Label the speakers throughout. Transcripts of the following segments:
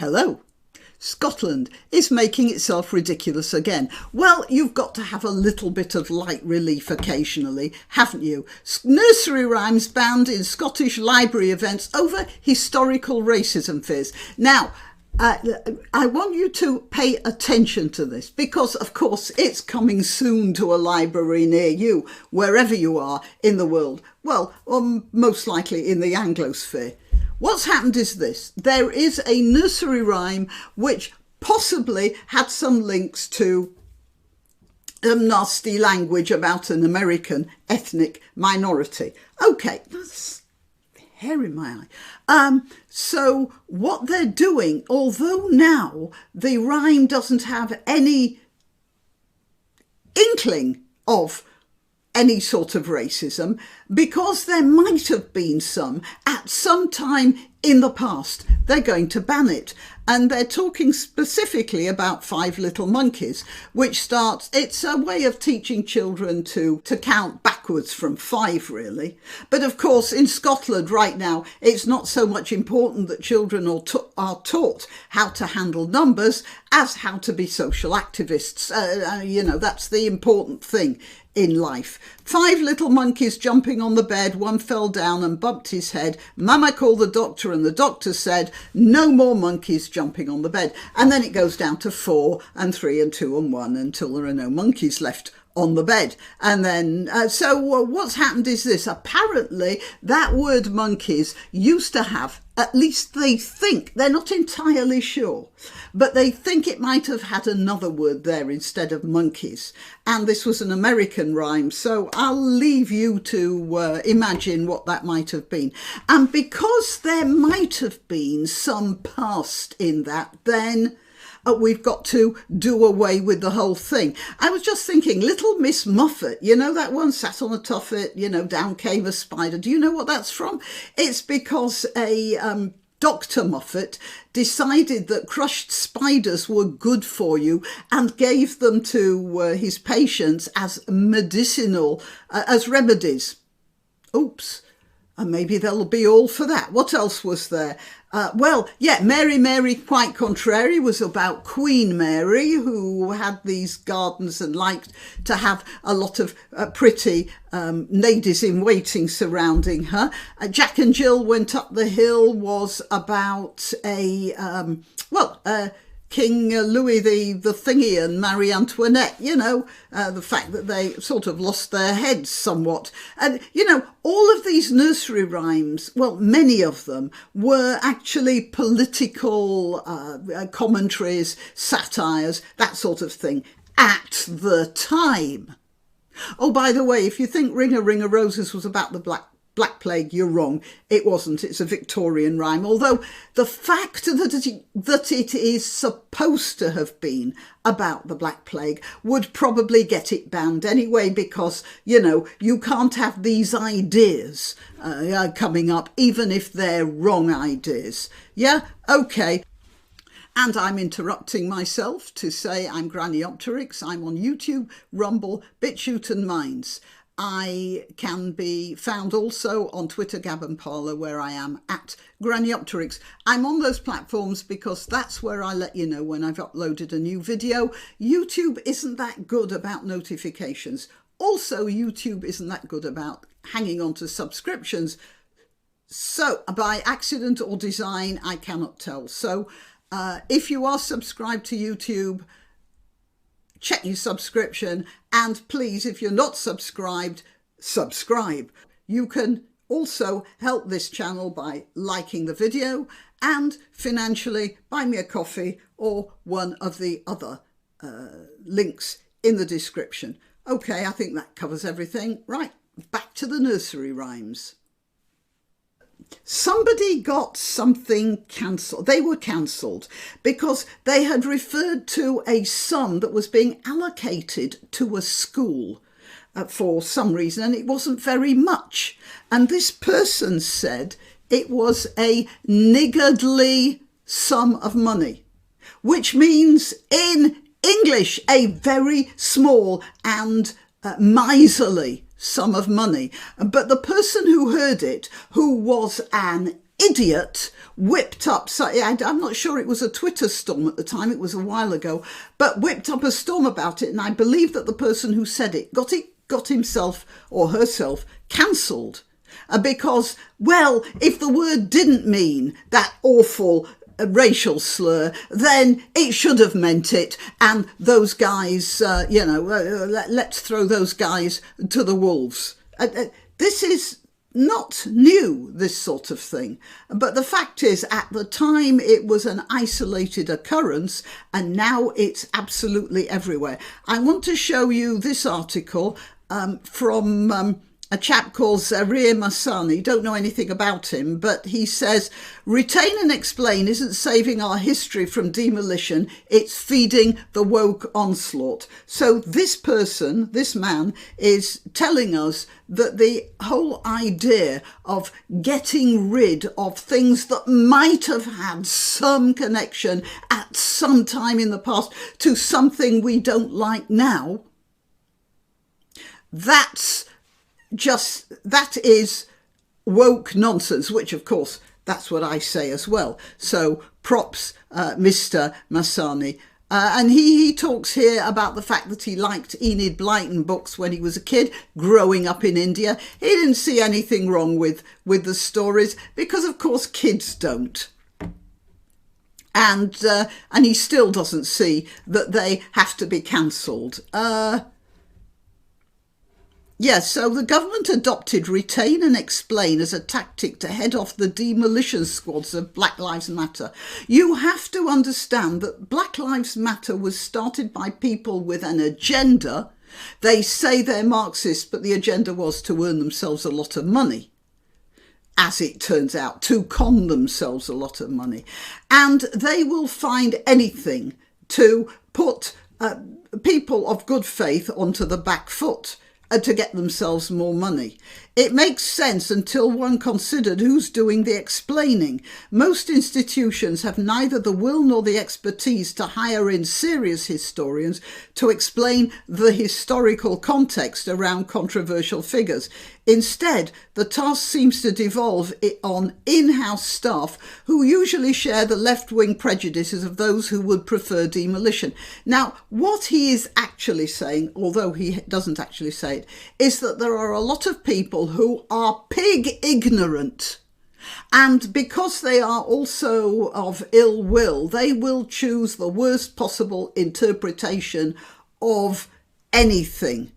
Speaker 1: Hello. Scotland is making itself ridiculous again. Well, you've got to have a little bit of light relief occasionally, haven't you? Nursery rhymes banned in Scottish library events over historical racism fears. Now, I want you to pay attention to this because, of course, it's coming soon to a library near you, wherever you are in the world. Well, most likely in the Anglosphere. What's happened is this. There is a nursery rhyme which possibly had some links to nasty language about an American ethnic minority. Okay, that's hair in my eye. So what they're doing, although now the rhyme doesn't have any inkling of any sort of racism, because there might have been some at some time in the past, they're going to ban it. And they're talking specifically about Five Little Monkeys, which starts, it's a way of teaching children to count backwards from 5, really. But of course, in Scotland right now, it's not so much important that children are taught how to handle numbers as how to be social activists. That's the important thing in life. 5 little monkeys jumping on the bed, one fell down and bumped his head. Mama called the doctor and the doctor said, no more monkeys jumping on the bed. And then it goes down to 4 and 3 and 2 and 1 until there are no monkeys left on the bed. And then, what's happened is this. Apparently, that word monkeys used to have, at least they think, they're not entirely sure, but they think it might have had another word there instead of monkeys. And this was an American rhyme, so I'll leave you to imagine what that might have been. And because there might have been some past in that, then we've got to do away with the whole thing. I was just thinking, Little Miss Muffet, you know that one, sat on a tuffet, down came a spider. Do you know what that's from? It's because a Dr. Muffet decided that crushed spiders were good for you and gave them to his patients as medicinal, as remedies. Oops. And maybe they'll be all for that. What else was there? Mary, Mary, quite contrary was about Queen Mary, who had these gardens and liked to have a lot of pretty ladies in waiting surrounding her. Jack and Jill went up the hill was about King Louis the Thingy and Marie Antoinette, the fact that they sort of lost their heads somewhat. And, all of these nursery rhymes, well, many of them were actually political commentaries, satires, that sort of thing at the time. Oh, by the way, if you think Ring a Ring of Roses was about the Black Plague, you're wrong. It wasn't. It's a Victorian rhyme. Although the fact that it is supposed to have been about the Black Plague would probably get it banned anyway, because, you can't have these ideas coming up, even if they're wrong ideas. Yeah? Okay. And I'm interrupting myself to say I'm Granniopteryx. I'm on YouTube, Rumble, BitChute and Minds. I can be found also on Twitter, Gab and Parler, where I am at Granniopteryx. I'm on those platforms because that's where I let you know when I've uploaded a new video. YouTube isn't that good about notifications. Also, YouTube isn't that good about hanging on to subscriptions. So, by accident or design, I cannot tell. So, if you are subscribed to YouTube, check your subscription, and please, if you're not subscribed, subscribe. You can also help this channel by liking the video and financially buy me a coffee or one of the other links in the description. Okay, I think that covers everything. Right, back to the nursery rhymes. Somebody got something cancelled. They were cancelled because they had referred to a sum that was being allocated to a school for some reason, and it wasn't very much. And this person said it was a niggardly sum of money, which means in English, a very small and miserly sum of money. But the person who heard it, who was an idiot whipped up, so I'm not sure it was a Twitter storm at the time, it was a while ago, but whipped up a storm about it, and I believe that the person who said it got himself or herself cancelled. Because, well, if the word didn't mean that awful racial slur, then it should have meant it, and those guys, let's throw those guys to the wolves. This is not new, this sort of thing, but the fact is, at the time it was an isolated occurrence, and now it's absolutely everywhere. I want to show you this article from a chap called Zarir Masani. Don't know anything about him, but he says, retain and explain isn't saving our history from demolition, it's feeding the woke onslaught. So this person, this man, is telling us that the whole idea of getting rid of things that might have had some connection at some time in the past to something we don't like now, that is woke nonsense, which of course that's what I say as well. So props Mr. Masani. And he talks here about the fact that he liked Enid Blyton books when he was a kid, growing up in India. He didn't see anything wrong with the stories, because of course kids don't. And he still doesn't see that they have to be cancelled. Yes, so the government adopted retain and explain as a tactic to head off the demolition squads of Black Lives Matter. You have to understand that Black Lives Matter was started by people with an agenda. They say they're Marxist, but the agenda was to earn themselves a lot of money. As it turns out, to con themselves a lot of money. And they will find anything to put people of good faith onto the back foot, to get themselves more money. It makes sense until one considered who's doing the explaining. Most institutions have neither the will nor the expertise to hire in serious historians to explain the historical context around controversial figures. Instead, the task seems to devolve on in-house staff who usually share the left-wing prejudices of those who would prefer demolition. Now, what he is actually saying, although he doesn't actually say it, is that there are a lot of people who are pig ignorant. And because they are also of ill will, they will choose the worst possible interpretation of anything.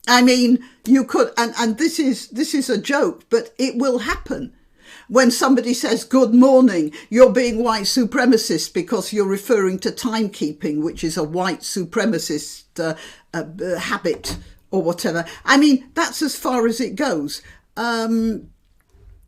Speaker 1: I mean, you could, and this is a joke, but it will happen. When somebody says, good morning, you're being white supremacist because you're referring to timekeeping, which is a white supremacist habit or whatever. I mean, that's as far as it goes. The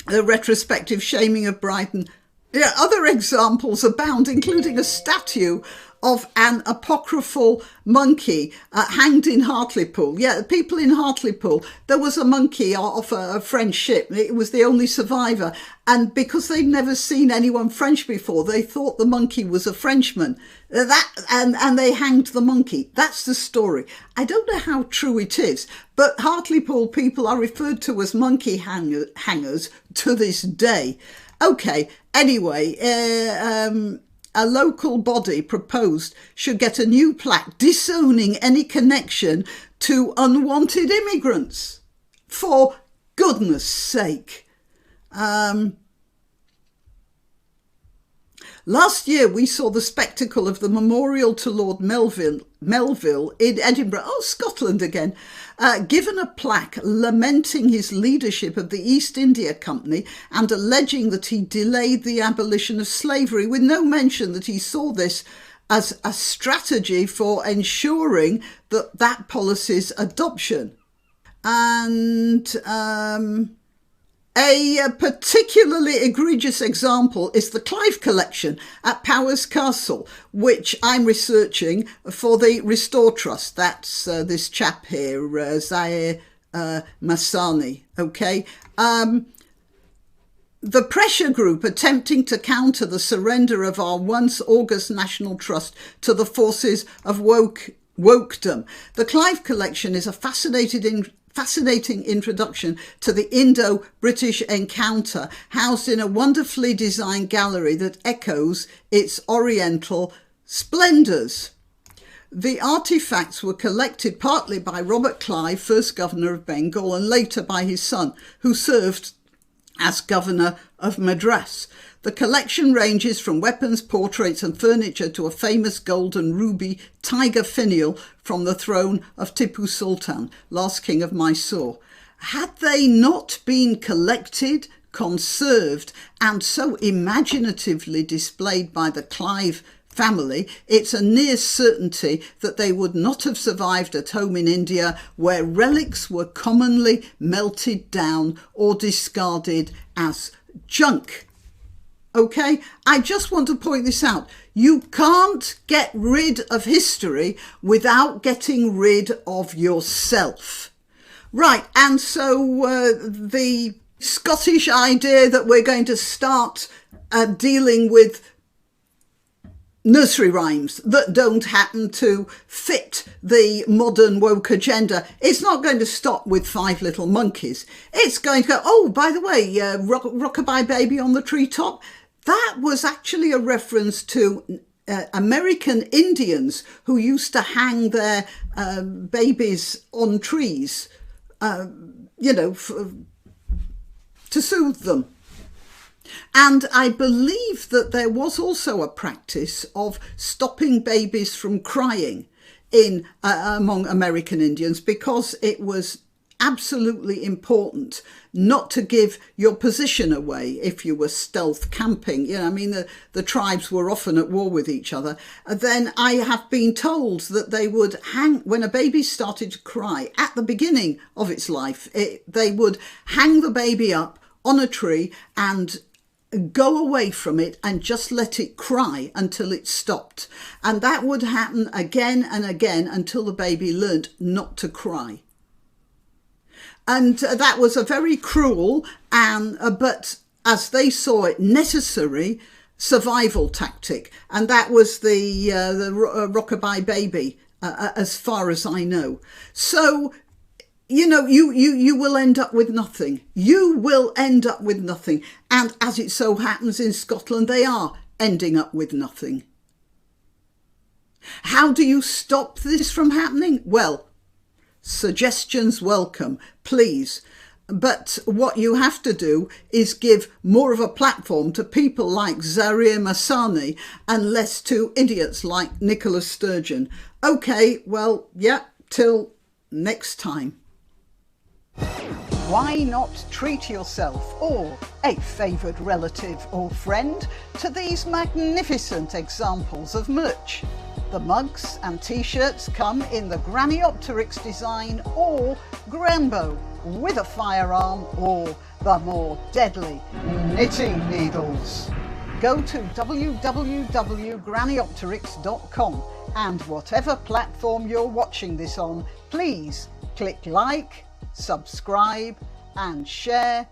Speaker 1: retrospective shaming of Brighton. Yeah, other examples abound, including a statue of an apocryphal monkey hanged in Hartlepool. Yeah, people in Hartlepool, there was a monkey off a French ship. It was the only survivor. And because they'd never seen anyone French before, they thought the monkey was a Frenchman. And they hanged the monkey. That's the story. I don't know how true it is, but Hartlepool people are referred to as monkey hangers to this day. Okay, anyway, a local body proposed should get a new plaque disowning any connection to unwanted immigrants. For goodness sake. Last year, we saw the spectacle of the memorial to Lord Melville in Edinburgh, Scotland again, given a plaque lamenting his leadership of the East India Company and alleging that he delayed the abolition of slavery, with no mention that he saw this as a strategy for ensuring that policy's adoption. And a particularly egregious example is the Clive collection at Powers Castle, which I'm researching for the Restore Trust. That's this chap here, Zarir Masani, okay? The pressure group attempting to counter the surrender of our once august National Trust to the forces of wokedom. The Clive collection is a fascinating fascinating introduction to the Indo-British encounter, housed in a wonderfully designed gallery that echoes its Oriental splendours. The artefacts were collected partly by Robert Clive, first governor of Bengal, and later by his son, who served as governor of Madras. The collection ranges from weapons, portraits and furniture to a famous gold and ruby tiger finial from the throne of Tipu Sultan, last king of Mysore. Had they not been collected, conserved and so imaginatively displayed by the Clive family, it's a near certainty that they would not have survived at home in India, where relics were commonly melted down or discarded as junk. Okay, I just want to point this out. You can't get rid of history without getting rid of yourself. Right, and so the Scottish idea that we're going to start dealing with nursery rhymes that don't happen to fit the modern woke agenda, it's not going to stop with Five Little Monkeys. It's going to go, oh, by the way, Rockabye Baby on the Treetop, that was actually a reference to American Indians who used to hang their babies on trees, to soothe them. And I believe that there was also a practice of stopping babies from crying among American Indians, because it was absolutely important not to give your position away if you were stealth camping. The tribes were often at war with each other. Then I have been told that they would hang, when a baby started to cry at the beginning of its life, they would hang the baby up on a tree and go away from it and just let it cry until it stopped. And that would happen again and again until the baby learnt not to cry. And that was a very cruel but as they saw it, necessary survival tactic. And that was the Rockabye Baby, as far as I know. So you will end up with nothing. You will end up with nothing. And as it so happens in Scotland, they are ending up with nothing. How do you stop this from happening? Well, suggestions welcome, please. But what you have to do is give more of a platform to people like Zarir Masani and less to idiots like Nicola Sturgeon. Okay, well, yeah, till next time. Why not treat yourself or a favoured relative or friend to these magnificent examples of merch? The mugs and t-shirts come in the granniopteryx design or Granbo with a firearm or the more deadly knitting needles. Go to www.granniopteryx.com and whatever platform you're watching this on, please click like, subscribe and share.